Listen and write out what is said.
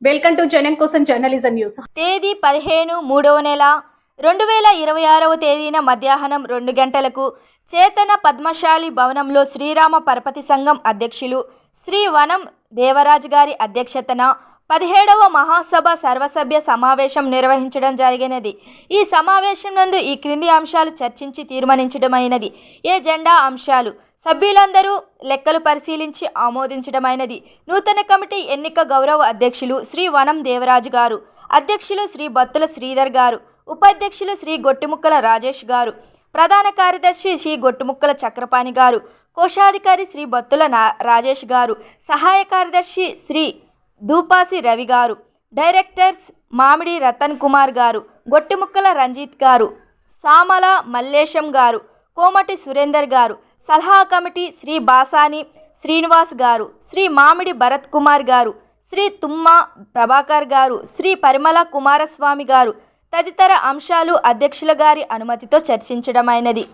Welcome to జనం కోసం journalism news. తేదీ 15 3వ నెల 2026వ తేదీన మధ్యాహ్నం 2 గంటలకు చేతన పద్మశాలి భవనంలో శ్రీరామ పరపతి సంఘం అధ్యక్షులు శ్రీ వనం దేవరాజ్ గారి అధ్యక్షతన 17వ మహాసభ సర్వసభ్య సమావేశం నిర్వహించడం జరిగినది. ఈ సమావేశం నందు ఈ క్రింది అంశాలు చర్చించి తీర్మానించడమైనది. ఎజెండా అంశాలు: సభ్యులందరూ లెక్కలు పరిశీలించి ఆమోదించడమైనది. నూతన కమిటీ ఎన్నిక గౌరవ అధ్యక్షులు శ్రీ వనం దేవరాజు గారు, అధ్యక్షులు శ్రీ బత్తుల శ్రీధర్ గారు, ఉపాధ్యక్షులు శ్రీ గొట్టిముక్కల రాజేష్ గారు, ప్రధాన కార్యదర్శి శ్రీ గొట్టిముక్కల చక్రపాణి గారు, కోశాధికారి శ్రీ బత్తుల రాజేష్ గారు, సహాయ కార్యదర్శి శ్రీ దూపాసి రవి గారు, డైరెక్టర్స్ మామిడి రతన్ కుమార్ గారు, గొట్టిముక్కల రంజిత్ గారు, సామల మల్లేశం గారు, కోమటి సురేందర్ గారు, సలహా కమిటీ శ్రీ బాసాని శ్రీనివాస్ గారు, శ్రీ మామిడి భరత్ కుమార్ గారు, శ్రీ తుమ్మ ప్రభాకర్ గారు, శ్రీ పరిమళ కుమారస్వామి గారు తదితర అంశాలు అధ్యక్షుల గారి అనుమతితో చర్చించడమైనది.